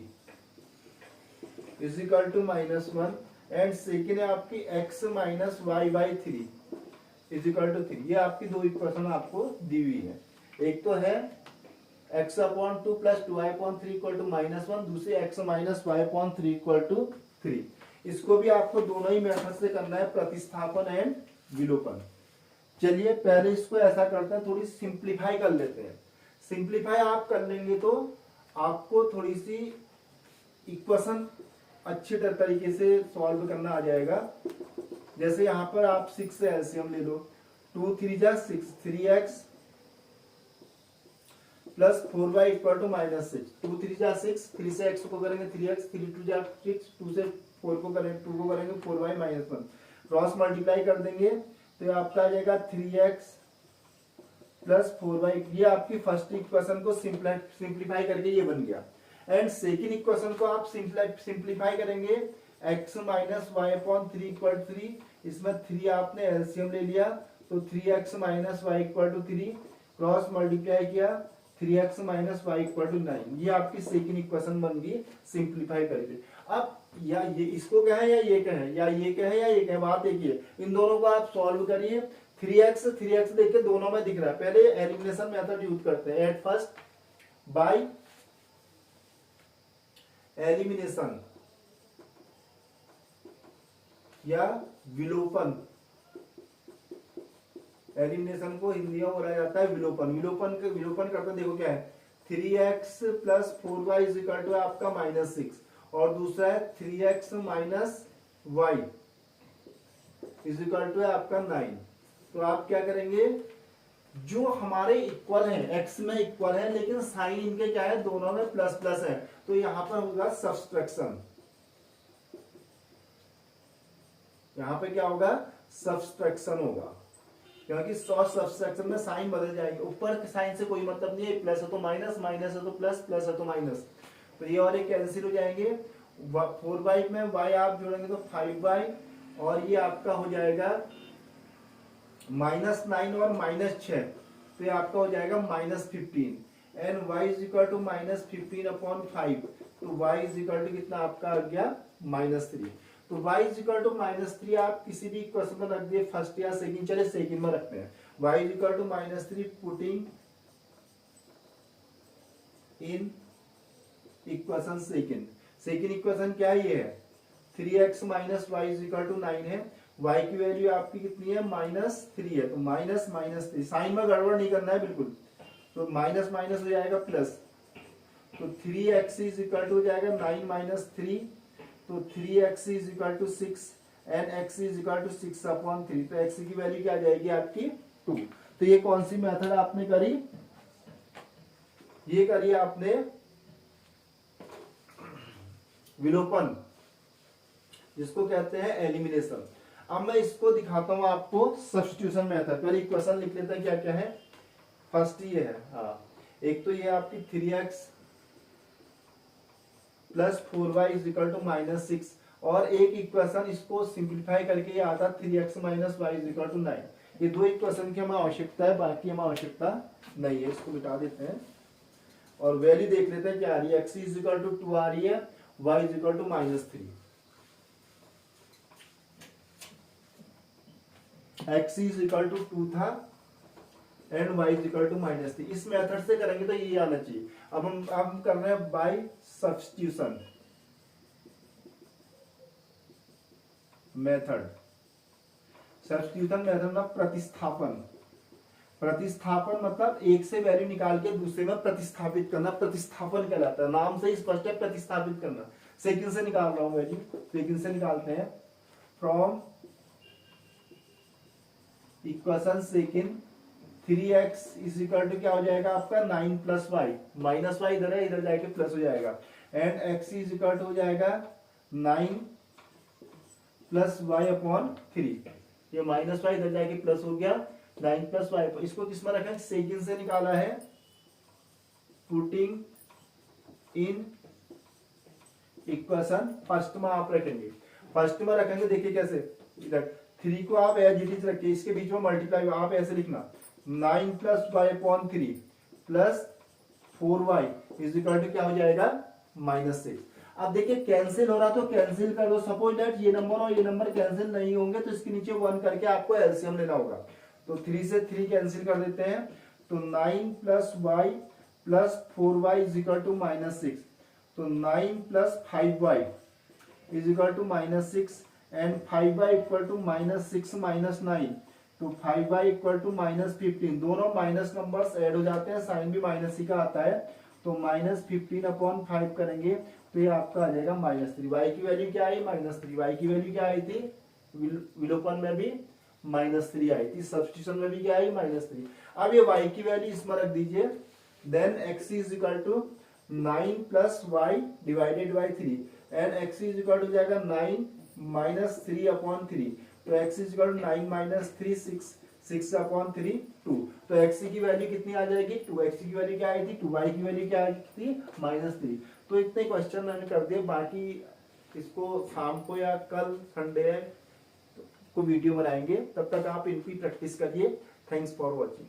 is equal to -1 and second है आपकी x minus y by 3 is equal to 3। ये आपकी दो इक्वेशन आपको दी हुई है, एक तो है x upon 2 plus 2y upon 3 equal to -1, दूसरी x minus y upon 3 equal to 3। इसको भी आपको दोनों ही मेथड से करना है, प्रतिस्थापन एंड विलोपन। चलिए पहले इसको ऐसा करते हैं, थोड़ी सिंप्लीफाई कर लेते हैं। सिंप्लीफाई आप कर लेंगे तो आपको थोड़ी सी इक्वेशन अच्छे तरीके से सॉल्व करना आ जाएगा। जैसे यहाँ पर आप 6 से एलसीएम ले लो, 2 3 जा 6, 3x plus 4y equal to -6, 2 3 जा 6, 3 से x को करेंगे 3x, 3 2 जा 6, 2 से 4 को करेंगे 2 को करेंगे 4y -1, क्रॉस मल्टीप्लाई कर देंगे तो ये आपका आ जाएगा 3x प्लस 4y। ये आपकी फर्स्ट इक्वेशन को सिंप्लीफाई करके ये बन गया। एंड सेकेंड इक्वेशन को आप सिंप्लीफाई करेंगे, x minus y upon 3 equal 3, इसमें 3 आपने एलसीएम ले लिया तो 3x minus y equal to 3, cross multiply किया 3x minus y equal to 9। ये आपकी सेकेंड इक्वेशन बन गई सिंप्लीफाई करके। अब या ये इसको कहें या ये कहें या ये कहें या ये कहें, बात एक ही है, इन दोनों को आप सॉल्व करिए। 3x देखिए दोनों में दिख रहा है, पहले एलिमिनेशन मेथड यूज करते हैं। एट फर्स्ट बाय एलिमिनेशन या विलोपन, एलिमिनेशन को हिंदी में बोला जाता है विलोपन। विलोपन करते देखो क्या है, 3x plus 4y is equal to आपका -6 और दूसरा है 3x minus y is equal to आपका 9। तो आप क्या करेंगे, जो हमारे इक्वल है x में इक्वल है लेकिन साइन इनके क्या है, दोनों में प्लस प्लस है, तो यहां पर होगा सब्सट्रैक्शन। यहां पे क्या होगा, सब्सट्रैक्शन होगा, क्योंकि सब्सट्रैक्शन में साइन बदल जाएंगे। ऊपर साइन से कोई मतलब नहीं है, प्लस है तो माइनस, माइनस है तो प्लस, प्लस है तो माइनस, तो ये और ये कैंसिल हो जाएंगे। 4y में y आप जोड़ेंगे तो 5y और ये आपका हो जाएगा -9 और -6, तो ये आपका हो जाएगा -15 and y is equal to -15 upon 5, तो y इज इक्वल टू कितना आपका आ गया -3। तो y इज इक्वल टू -3 आप किसी भी इक्वेशन में रख दिए, फर्स्ट या सेकंड, चले सेकंड में रखते हैं। y is equal to -3 putting in equation second equation क्या है, ये है 3x minus y is equal to 9 है। y की वैल्यू आपकी कितनी है, -3 है, तो -3, साइन में गड़बड़ नहीं करना है बिल्कुल, तो माइनस माइनस हो जाएगा प्लस, तो 3x इज इक्वल टू हो जाएगा 9 माइनस 3, तो 3x is equal to 6 and x is equal to 6 upon 3, तो x की वैल्यू क्या आ जाएगी आपकी 2। तो ये कौन सी मेथड आपने करी, ये करी आपने विलोपन, जिसको कहते हैं एलिमिनेशन। अब मैं इसको दिखाता हूं आपको सब्स्टिट्यूशन मेथड। पहले इक्वेशन लिख लेते हैं क्या क्या है। फर्स्ट ये है, हाँ, एक तो ये आपकी 3x plus 4y is equal to -6 और एक इक्वेशन इसको सिंप्लीफाई करके ये आता 3x minus y is equal to 9। ये दो इक्वेशन की हमें आवश्यकता है, बाकी हमें आवश्यकता नहीं है, इसको मिटा देते हैं और वैल्यू देख लेते हैं क्या आ रही है। x इज इक्वल टू 2 आ रही है, y is equal to -3। x is equal to 2 था and y is equal to -3। इस मेथड से करेंगे तो ये आना चाहिए। अब हम कर रहे हैं by substitution method. Substitution method में प्रतिस्थापन मतलब एक से वैल्यू निकाल के दूसरे में प्रतिस्थापित करना, प्रतिस्थापन कहलाता है। नाम से ही स्पष्ट है, प्रतिस्थापित करना। सेकंड से निकाल रहा हूं वैल्यू, सेकंड से निकालते हैं। From equation second 3x is equal to क्या हो जाएगा आपका 9 प्लस वाई, माइनस वाई इधर है, इधर जाके प्लस हो जाएगा and x is equal to हो जाएगा 9 प्लस वाई अपॉन 3। ये माइनस वाई इधर जाके प्लस हो गया, 9 प्लस वाई। इसको किसमें रखें, सेकंड से निकाला है, पुटिंग इन इक्वेशन फर्स्ट में आप रखेंगे। फर्स्ट में रखेंगे, देखिए कैसे, इधर 3 को आप एज इट इज रखिए, इसके बीच में मल्टीप्लाई आप ऐसे लिखना 9 plus y upon 3 plus 4y is equal to क्या हो जाएगा -6। अब देखिए कैंसिल हो रहा तो कैंसिल कर दो। सपोज दैट ये नंबर और ये नंबर कैंसिल नहीं होंगे तो इसके नीचे 1 करके आपको एलसीएम लेना होगा। तो 3 से 3 कैंसिल कर देते हैं, तो 9 plus y plus 4y is equal to -6, तो 9 plus 5y is equal to -6 and 5y equal to -6 minus 9, तो 5y इक्वल टू -15। दोनों माइनस नंबर्स ऐड हो जाते हैं, साइन भी माइनस ही का आता है, तो -15/5 करेंगे तो ये आपका आ जाएगा -3। वाई की वैल्यू क्या आई? -3। वाई की वैल्यू क्या आई थी? विलोपन में भी -3 आई थी, सब्स्टिट्यूशन में भी क्या आई? -3। अब ये y की वैल्यू इसमें रख दीजिए, then x is equal to 9 plus y divided by 3 and x is equal to जाएगा 9 माइनस 3/3। तो x is equal to 9 minus 3 6/3 2। तो x की वैल्यू कितनी आ जाएगी? 2। x की वैल्यू क्या आई थी? 2। y की वैल्यू क्या आई थी? -3। तो इतने क्वेश्चन मैंने कर दिए, बाकी इसको शाम को या कल संडे को वीडियो बनाएंगे, तब तक आप इनकी प्रैक्टिस करिए। Thanks for watching.